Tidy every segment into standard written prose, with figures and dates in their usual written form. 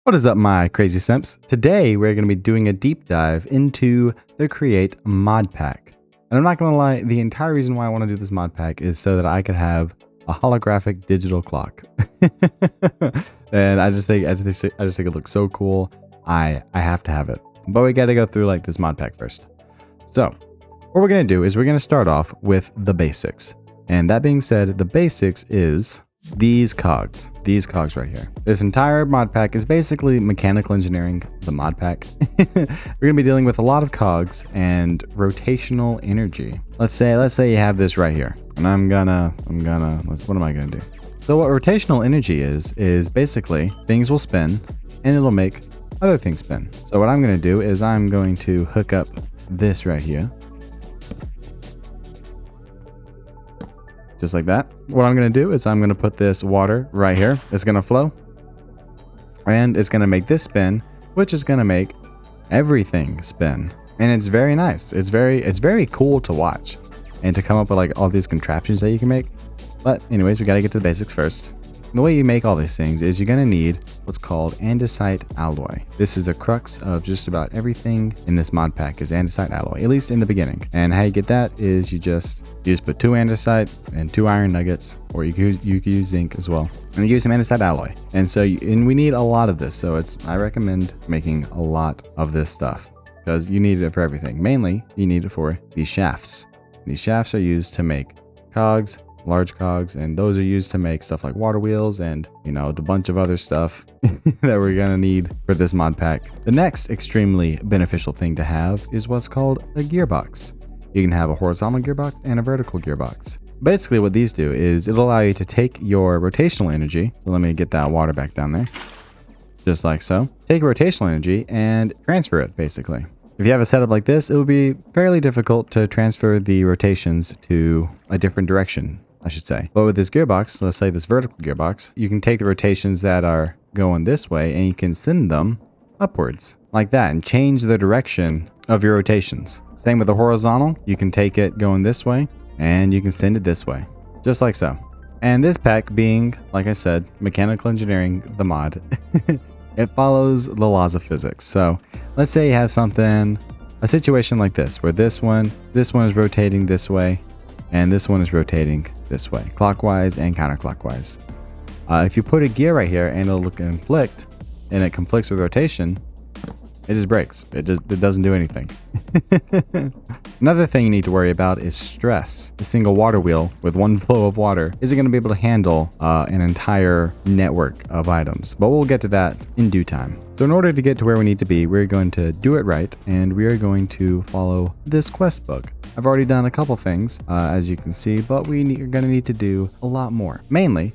What is up, my crazy simps? Today we're going to be doing a deep dive into the Create mod pack. And I'm not going to lie, the entire reason why I want to do this mod pack is so that I could have a holographic digital clock. And I just think it looks so cool. I have to have it. But we got to go through like this mod pack first. So what we're going to do is we're going to start off with the basics. And that being said, the basics is these cogs right here. This entire mod pack is basically mechanical engineering, the mod pack. We're gonna be dealing with a lot of cogs and rotational energy. Let's say you have this right here, and what am I gonna do? So what rotational energy is basically things will spin and it'll make other things spin. So what I'm gonna do is I'm going to hook up this right here. Just like that. What I'm going to do is I'm going to put this water right here. It's going to flow and it's going to make this spin, which is going to make everything spin. And it's very nice. It's very cool to watch and to come up with like all these contraptions that you can make. But anyways, we got to get to the basics first. The way you make all these things is you're going to need what's called andesite alloy. This is the crux of just about everything in this mod pack is andesite alloy, at least in the beginning. And how you get that is you just put 2 andesite and 2 iron nuggets, or you could use zinc as well. And you use some andesite alloy. And so we need a lot of this. So I recommend making a lot of this stuff because you need it for everything. Mainly, you need it for these shafts. These shafts are used to make cogs, large cogs, and those are used to make stuff like water wheels and a bunch of other stuff that we're gonna need for this mod pack. The next extremely beneficial thing to have is what's called a gearbox. You can have a horizontal gearbox and a vertical gearbox. Basically what these do is it'll allow you to take your rotational energy. So let me get that water back down there. Just like so. Take rotational energy and transfer it basically. If you have a setup like this, it will be fairly difficult to transfer the rotations to a different direction, I should say. But with this gearbox, let's say this vertical gearbox, you can take the rotations that are going this way and you can send them upwards like that and change the direction of your rotations. Same with the horizontal, you can take it going this way and you can send it this way, just like so. And this pack being, like I said, mechanical engineering, the mod, it follows the laws of physics. So let's say you have a situation like this, where this one is rotating this way, and this one is rotating this way, clockwise and counterclockwise. If you put a gear right here and it'll conflict, and it conflicts with rotation, it just breaks. It doesn't do anything. Another thing you need to worry about is stress. A single water wheel with one flow of water isn't going to be able to handle an entire network of items, but we'll get to that in due time. So in order to get to where we need to be, we're going to do it right, and we are going to follow this quest book. I've already done a couple things, as you can see, but we're going to need to do a lot more. Mainly,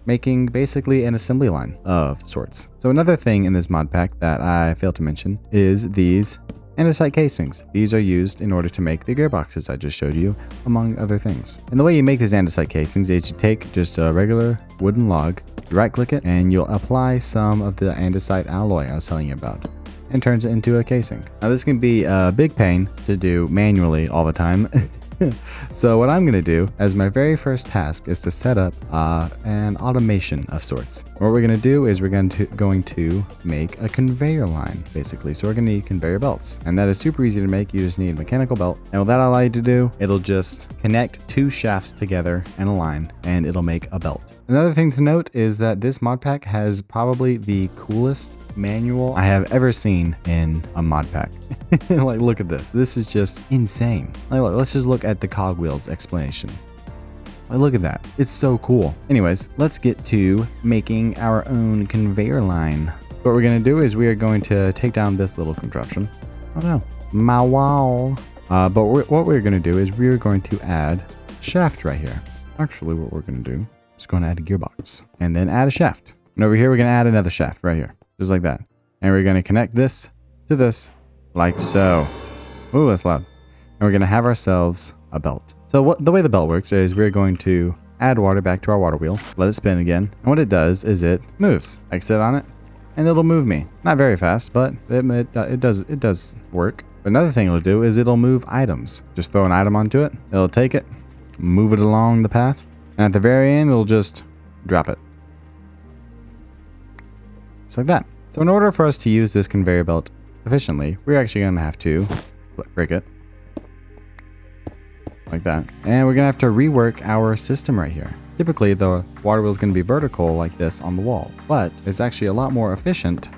making basically an assembly line of sorts. So another thing in this mod pack that I failed to mention is these andesite casings. These are used in order to make the gearboxes I just showed you, among other things. And the way you make these andesite casings is you take just a regular wooden log, you right click it, and you'll apply some of the andesite alloy I was telling you about, and turns it into a casing. Now this can be a big pain to do manually all the time. So what I'm going to do as my very first task is to set up an automation of sorts. What we're going to do is we're going to make a conveyor line, basically. So we're going to need conveyor belts. And that is super easy to make. You just need a mechanical belt. And what that'll allow you to do, it'll just connect 2 shafts together in a line, and it'll make a belt. Another thing to note is that this mod pack has probably the coolest manual I have ever seen in a mod pack. Like, look at this. This is just insane. Like, look, let's just look at the cogwheels explanation. Like, look at that. It's so cool. Anyways, let's get to making our own conveyor line. What we're going to do is we are going to take down this little contraption. Oh no, my wall. But what we're going to do is we're going to add a shaft right here. Actually, what we're going to do is going to add a gearbox and then add a shaft. And over here, we're going to add another shaft right here. Just like that. And we're going to connect this to this, like so. Ooh, that's loud. And we're going to have ourselves a belt. So the way the belt works is we're going to add water back to our water wheel, let it spin again. And what it does is it moves. I sit on it, and it'll move me. Not very fast, but it does work. But another thing it'll do is it'll move items. Just throw an item onto it. It'll take it, move it along the path, and at the very end, it'll just drop it. Just like that. So in order for us to use this conveyor belt efficiently, we're actually going to have to break it. Like that. And we're going to have to rework our system right here. Typically, the water wheel is going to be vertical like this on the wall, but it's actually a lot more efficient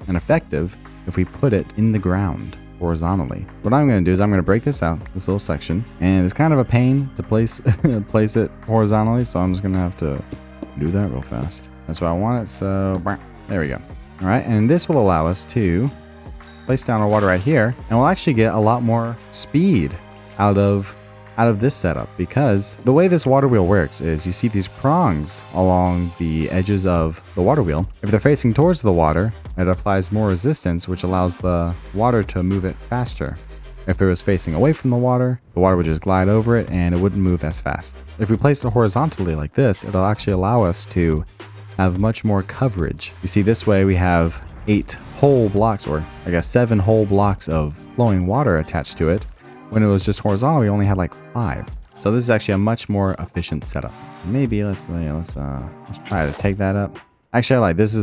and effective if we put it in the ground horizontally. What I'm going to do is I'm going to break this out, this little section, and it's kind of a pain to place place it horizontally, so I'm just going to have to do that real fast. That's what I want it, so there we go. All right, and this will allow us to place down our water right here, and we'll actually get a lot more speed out of this setup, because the way this water wheel works is you see these prongs along the edges of the water wheel. If they're facing towards the water, it applies more resistance, which allows the water to move it faster. If it was facing away from the water would just glide over it and it wouldn't move as fast. If we place it horizontally like this, it'll actually allow us to have much more coverage. You see, this way we have 8 whole blocks, or I guess 7 whole blocks of flowing water attached to it. When it was just horizontal, we only had like 5. So this is actually a much more efficient setup. Maybe let's try to take that up. Actually, I like this is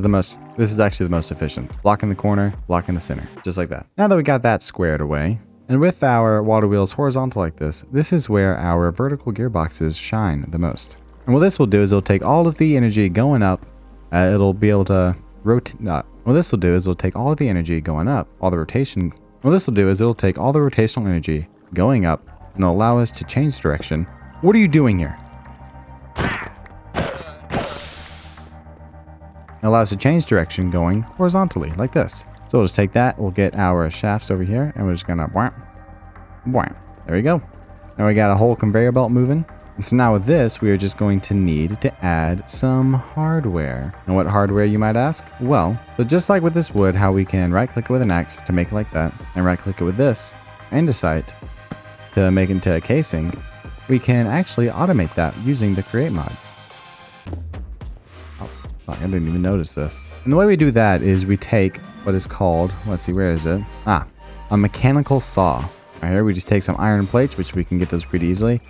actually the most efficient. Block in the corner, block in the center, just like that. Now that we got that squared away, and with our water wheels horizontal like this is where our vertical gearboxes shine the most. And what this will do is it'll take all of the energy going up. It'll be able to rotate. What this will do is it'll take all of the energy going up, all the rotation. What this will do is it'll take all the rotational energy going up and it'll allow us to change direction. What are you doing here? It allows us to change direction going horizontally like this. So we'll just take that, we'll get our shafts over here, and we're just gonna wham, wham. There we go. Now we got a whole conveyor belt moving. And so now with this, we are just going to need to add some hardware. And what hardware, you might ask? Well, so just like with this wood, how we can right click it with an X to make it like that, and right click it with this andesite to make it into a casing, we can actually automate that using the create mod. Oh, fuck, I didn't even notice this. And the way we do that is we take what is called, let's see, where is it? A mechanical saw. Right here, we just take some iron plates, which we can get those pretty easily,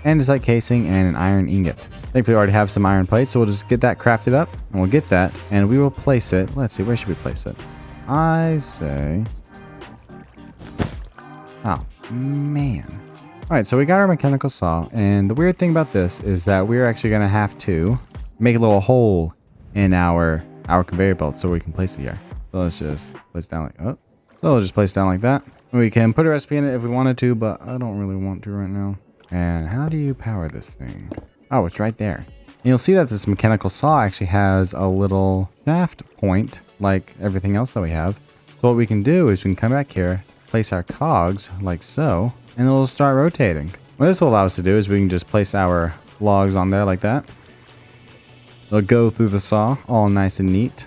andesite casing, and an iron ingot. I think we already have some iron plates, so we'll just get that crafted up, and we'll get that, and we will place it. Let's see, where should we place it? I say... Oh, man. Alright, so we got our mechanical saw, and the weird thing about this is that we're actually going to have to make a little hole in our conveyor belt so we can place it here. So let's just place down like, oh. So we'll just place down like that. We can put a recipe in it if we wanted to, but I don't really want to right now. And how do you power this thing? Oh, it's right there. And you'll see that this mechanical saw actually has a little shaft point like everything else that we have. So what we can do is we can come back here, place our cogs like so, and it'll start rotating. What this will allow us to do is we can just place our logs on there like that. They'll go through the saw all nice and neat.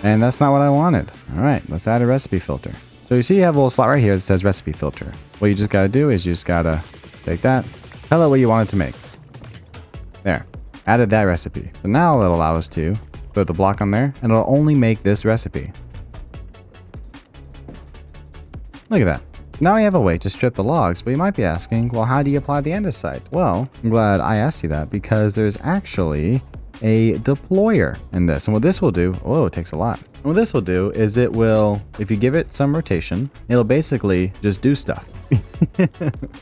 And that's not what I wanted. All right, let's add a recipe filter. So you see you have a little slot right here that says recipe filter. What you just got to do is you just got to take that, tell it what you want it to make. There, added that recipe. So now it'll allow us to put the block on there, and it'll only make this recipe. Look at that. So now we have a way to strip the logs, but you might be asking, well, how do you apply the andesite? Well, I'm glad I asked you that, because there's actually a deployer in this. And what this will do, oh, it takes a lot. And what this will do is it will, if you give it some rotation, it'll basically just do stuff.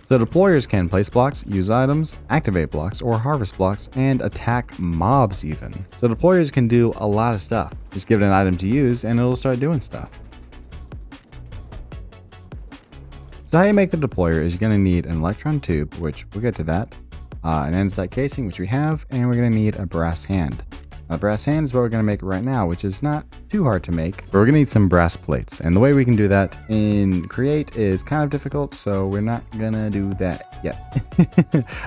So deployers can place blocks, use items, activate blocks, or harvest blocks, and attack mobs even. So deployers can do a lot of stuff. Just give it an item to use and it'll start doing stuff. So how you make the deployer is you're going to need an electron tube, which we'll get to that, an andesite casing, which we have, and we're going to need a brass hand. A brass hand is what we're going to make right now, which is not too hard to make, but we're going to need some brass plates. And the way we can do that in Create is kind of difficult, so we're not going to do that yet.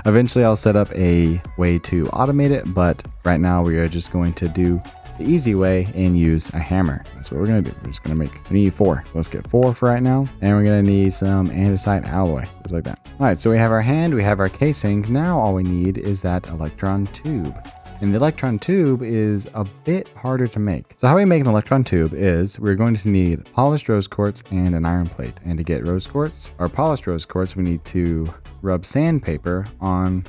Eventually I'll set up a way to automate it, but right now we are just going to do the easy way and use a hammer. That's what we're going to do. We're just going to we need 4. Let's get 4 for right now. And we're going to need some andesite alloy, just like that. All right, so we have our hand, we have our casing. Now all we need is that electron tube. And the electron tube is a bit harder to make. So how we make an electron tube is we're going to need polished rose quartz and an iron plate. And to get rose quartz, or polished rose quartz, we need to rub sandpaper on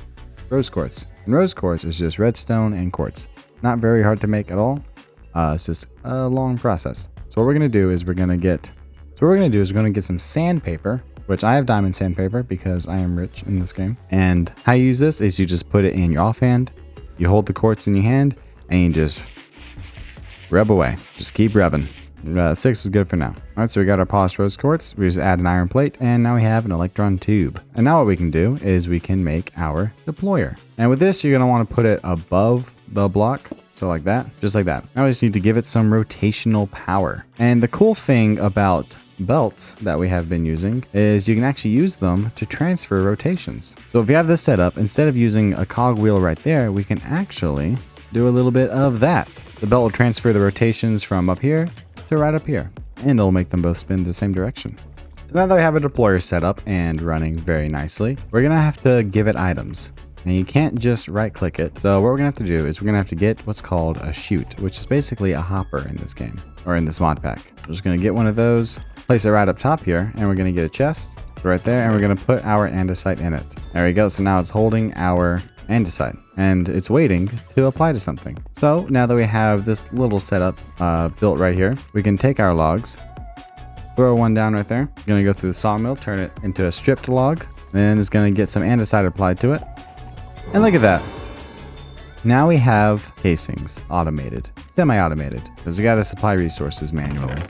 rose quartz. And rose quartz is just redstone and quartz. Not very hard to make at all. It's just a long process. So what we're going to do is we're going to get some sandpaper, which I have diamond sandpaper because I am rich in this game. And how you use this is you just put it in your offhand, you hold the quartz in your hand, and you just rub away. Just keep rubbing. 6 is good for now. All right, so we got our polished rose quartz. We just add an iron plate, and now we have an electron tube. And now what we can do is we can make our deployer. And with this, you're going to want to put it above the block. So like that, just like that. Now we just need to give it some rotational power. And the cool thing about belts that we have been using is you can actually use them to transfer rotations. So if you have this set up, instead of using a cog wheel right there, we can actually do a little bit of that. The belt will transfer the rotations from up here to right up here, and it'll make them both spin the same direction. So now that we have a deployer set up and running very nicely, we're gonna have to give it items. And you can't just right click it. So what we're gonna have to do is we're gonna have to get what's called a chute, which is basically a hopper in this game, or in this mod pack. We're just gonna get one of those, place it right up top here, and we're gonna get a chest right there, and we're gonna put our andesite in it. There we go. So now it's holding our andesite, and it's waiting to apply to something. So now that we have this little setup built right here, we can take our logs, throw one down right there. We're gonna go through the sawmill, turn it into a stripped log, then it's gonna get some andesite applied to it. And look at that. Now we have casings automated, semi-automated, because we got to supply resources manually.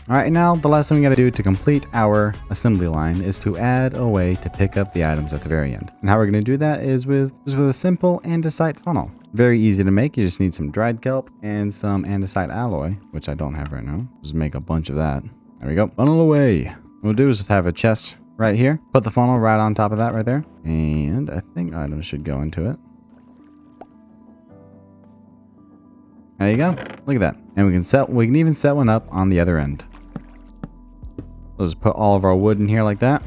All right, now the last thing we got to do to complete our assembly line is to add a way to pick up the items at the very end. And how we're going to do that is with a simple andesite funnel. Very easy to make. You just need some dried kelp and some andesite alloy, which I don't have right now. Just make a bunch of that. There we go. Funnel away. What we'll do is just have a chest right here. Put the funnel right on top of that right there. And I think items should go into it. There you go. Look at that. And we can even set one up on the other end. We'll just put all of our wood in here like that.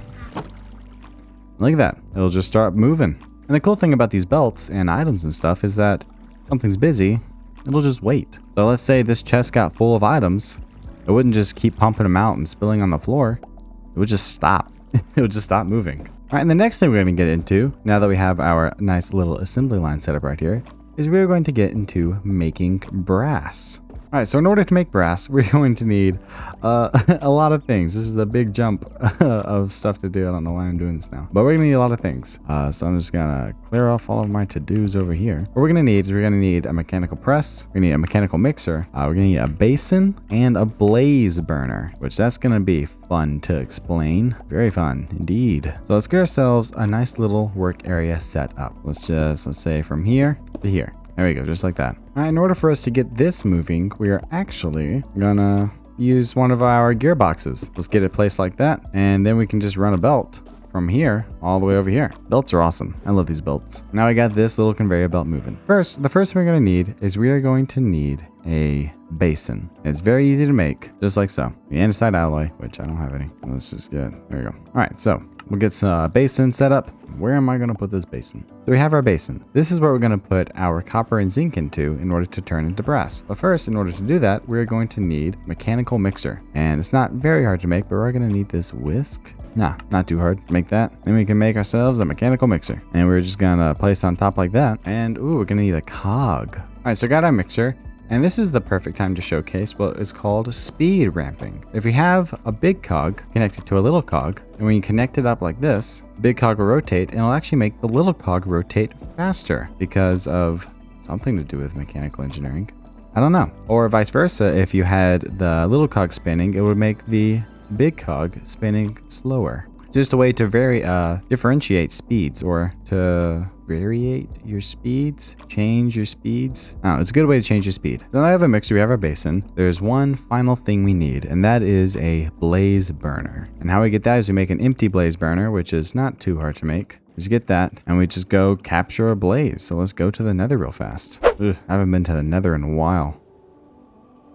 Look at that. It'll just start moving. And the cool thing about these belts and items and stuff is that something's busy, it'll just wait. So let's say this chest got full of items. It wouldn't just keep pumping them out and spilling on the floor. It would just stop. It would just stop moving. All right, and the next thing we're going to get into, now that we have our nice little assembly line set up right here, is we're going to get into making brass. All right, so in order to make brass, we're going to need a lot of things. This is a big jump of stuff to do. I don't know why I'm doing this now, but we're gonna need a lot of things. So I'm just gonna clear off all of my to-dos over here. What we're gonna need is we're gonna need a mechanical press, we're gonna need a mechanical mixer, we're gonna need a basin, and a blaze burner, which that's gonna be fun to explain. Very fun indeed. So let's get ourselves a nice little work area set up. Let's say from here to here. There we go, just like that. All right, in order for us to get this moving, we are actually gonna use one of our gearboxes. Let's get it placed like that, and then we can just run a belt from here all the way over here. Belts are awesome. I love these belts. Now I got this little conveyor belt moving. The first thing we're gonna need is we are going to need a basin. It's very easy to make, just like so. The andesite alloy, which I don't have any. Let's just get, there we go. All right, so we'll get some basin set up. Where am I going to put this basin? So we have our basin. This is where we're going to put our copper and zinc into in order to turn into brass. But first, in order to do that, we're going to need mechanical mixer. And it's not very hard to make, but we're going to need this whisk. Nah, not too hard to make that. Then we can make ourselves a mechanical mixer. And we're just going to place on top like that. And ooh, we're going to need a cog. All right, so I got our mixer. And this is the perfect time to showcase what is called speed ramping. If we have a big cog connected to a little cog, and when you connect it up like this, big cog will rotate, and it'll actually make the little cog rotate faster because of something to do with mechanical engineering. I don't know. Or vice versa, if you had the little cog spinning, it would make the big cog spinning slower. Just a way to differentiate speeds, or to variate your speeds, change your speeds. Oh, it's a good way to change your speed. So now I have a mixer, we have our basin. There's one final thing we need, and that is a blaze burner. And how we get that is we make an empty blaze burner, which is not too hard to make. Just get that, and we just go capture a blaze. So let's go to the nether real fast. Ugh, I haven't been to the nether in a while.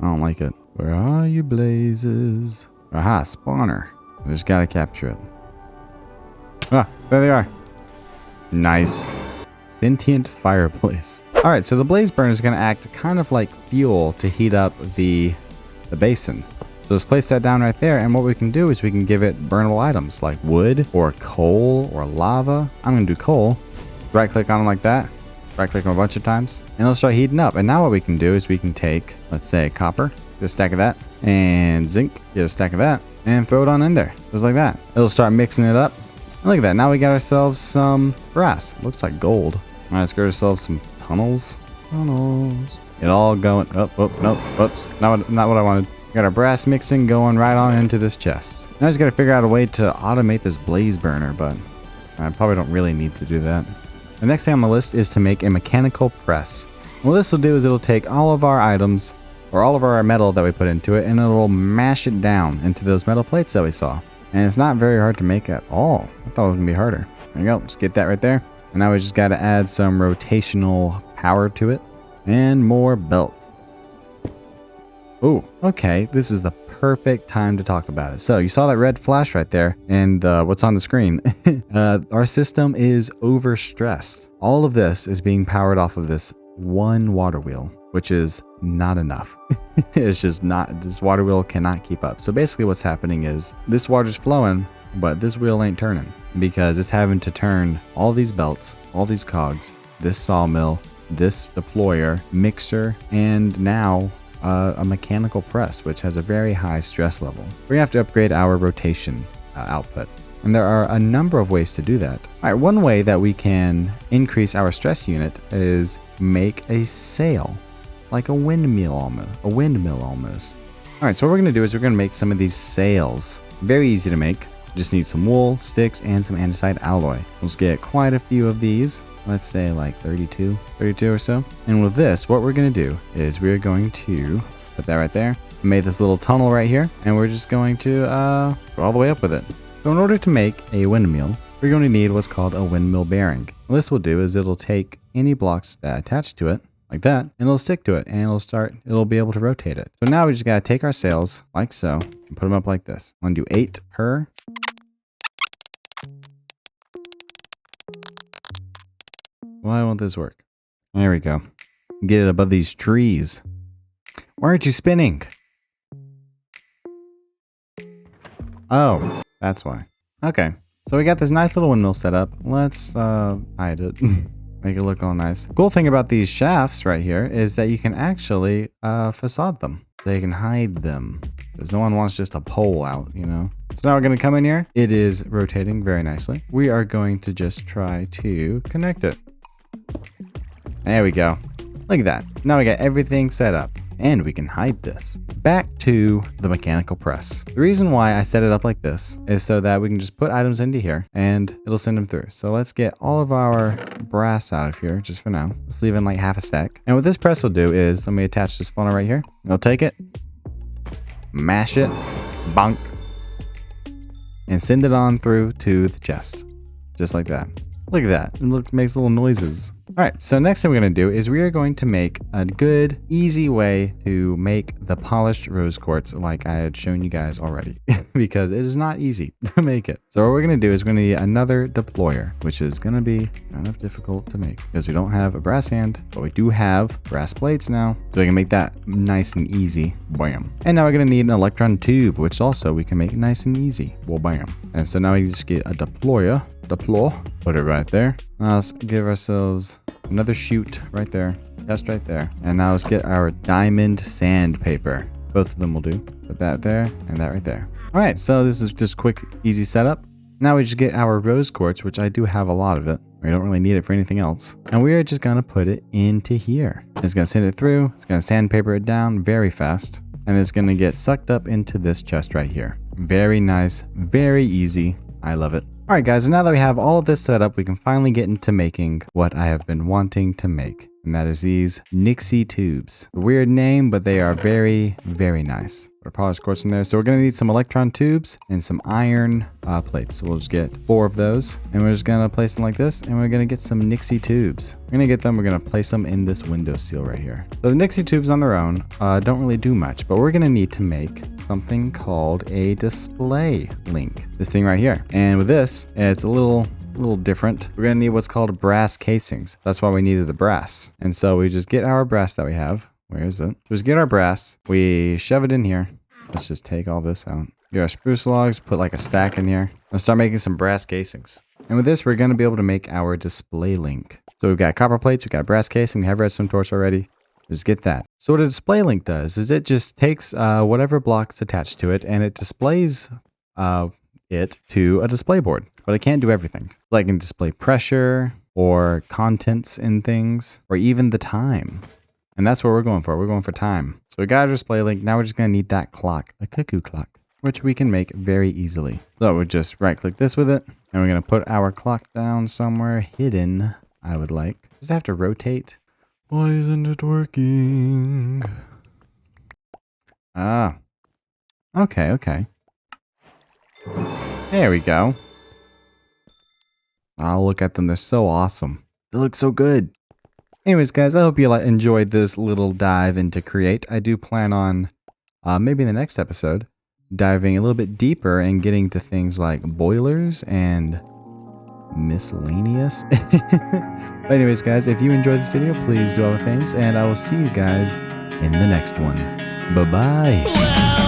I don't like it. Where are you, blazes? Aha, spawner. We just gotta capture it. Ah, there they are. Nice. Sentient fireplace. All right, so the blaze burner is going to act kind of like fuel to heat up the basin. So let's place that down right there, and what we can do is we can give it burnable items like wood or coal or lava. I'm going to do coal. Right click on it like that. Right click them a bunch of times and it'll start heating up. And now what we can do is we can take, let's say, copper, get a stack of that, and zinc, get a stack of that, and throw it on in there, just like that. It'll start mixing it up. And look at that, now we got ourselves some brass. Looks like gold. All right, let's get ourselves some tunnels. It all going, oh, no, whoops, not what I wanted. Got our brass mixing going right on into this chest. Now I just gotta figure out a way to automate this blaze burner, but I probably don't really need to do that. The next thing on the list is to make a mechanical press. What this will do is it'll take all of our items, or all of our metal that we put into it, and it'll mash it down into those metal plates that we saw. And it's not very hard to make at all. I thought it was gonna be harder. There you go, just get that right there. And now we just gotta add some rotational power to it, and more belts. Oh, okay, this is the perfect time to talk about it. So you saw that red flash right there, and what's on the screen? Our system is overstressed. All of this is being powered off of this one water wheel, which is not enough. It's just not, this water wheel cannot keep up. So basically what's happening is this water's flowing, but this wheel ain't turning because it's having to turn all these belts, all these cogs, this sawmill, this deployer, mixer, and now a mechanical press, which has a very high stress level. We're gonna have to upgrade our rotation output. And there are a number of ways to do that. All right, one way that we can increase our stress unit is make a sail, like a windmill almost. All right, so what we're gonna do is we're gonna make some of these sails. Very easy to make. Just need some wool, sticks, and some andesite alloy. Let's get quite a few of these. Let's say like 32 or so. And with this, what we're gonna do is we're going to put that right there. Made this little tunnel right here, and we're just going to go all the way up with it. So in order to make a windmill, we're going to need what's called a windmill bearing. What this will do is it'll take any blocks that attach to it, like that, and it'll stick to it, and it'll be able to rotate it. So now we just gotta take our sails, like so, and put them up like this. I'm gonna do 8 per. Why won't this work? There we go. Get it above these trees. Why aren't you spinning? Oh, that's why. Okay, so we got this nice little windmill set up. Let's hide it. Make it look all nice. Cool thing about these shafts right here is that you can actually facade them. So you can hide them. Because no one wants just a pole out, you know? So now we're going to come in here. It is rotating very nicely. We are going to just try to connect it. There we go. Look at that. Now we got everything set up. And we can hide this. Back to the mechanical press. The reason why I set it up like this is so that we can just put items into here and it'll send them through. So let's get all of our brass out of here just for now. Let's leave in like half a stack. And what this press will do is, let me attach this funnel right here. I'll take it, mash it, bonk, and send it on through to the chest. Just like that. Look at that. It makes little noises. All right, so next thing we're going to do is we are going to make a good, easy way to make the polished rose quartz like I had shown you guys already, because it is not easy to make it. So what we're going to do is we're going to need another deployer, which is going to be kind of difficult to make because we don't have a brass hand, but we do have brass plates now. So we can make that nice and easy. Bam. And now we're going to need an electron tube, which also we can make nice and easy. Well, bam. And so now we just get a deployer. Put it right there. Now let's give ourselves another chute right there, just right there. And now let's get our diamond sandpaper. Both of them will do. Put that there and that right there. All right, so this is just quick, easy setup. Now we just get our rose quartz, which I do have a lot of it. We don't really need it for anything else. And we are just gonna put it into here. It's gonna send it through. It's gonna sandpaper it down very fast. And it's gonna get sucked up into this chest right here. Very nice, very easy. I love it. All right, guys, and now that we have all of this set up, we can finally get into making what I have been wanting to make. And that is these Nixie tubes. A weird name, but they are very, very nice. Put a polished quartz in there. So we're gonna need some electron tubes and some iron plates. So we'll just get 4 of those. And we're just gonna place them like this. And we're gonna get some Nixie tubes. We're gonna get them, we're gonna place them in this windowsill right here. So the Nixie tubes on their own don't really do much, but we're gonna need to make something called a display link. This thing right here. And with this, it's a little different. We're gonna need what's called brass casings. That's why we needed the brass. And so we just get our brass that we have. Where is it? Just get our brass. We shove it in here. Let's just take all this out. Get our spruce logs, put like a stack in here. Let's start making some brass casings. And with this, we're gonna be able to make our display link. So we've got copper plates, we've got brass case, and we have redstone torch already. Just get that. So what a display link does is it just takes whatever block's attached to it and it displays it to a display board. But it can't do everything. Like it can display pressure or contents in things or even the time. And that's what we're going for. We're going for time. So we got a display link. Now we're just going to need that clock, a cuckoo clock, which we can make very easily. So we'll just right click this with it. And we're going to put our clock down somewhere hidden, I would like. Does it have to rotate? Why isn't it working? Ah. Okay. There we go. Oh, look at them. They're so awesome. They look so good. Anyways, guys, I hope you enjoyed this little dive into Create. I do plan on, maybe in the next episode, diving a little bit deeper and getting to things like boilers and miscellaneous. But anyways, guys, if you enjoyed this video, please do all the things, and I will see you guys in the next one. Bye-bye.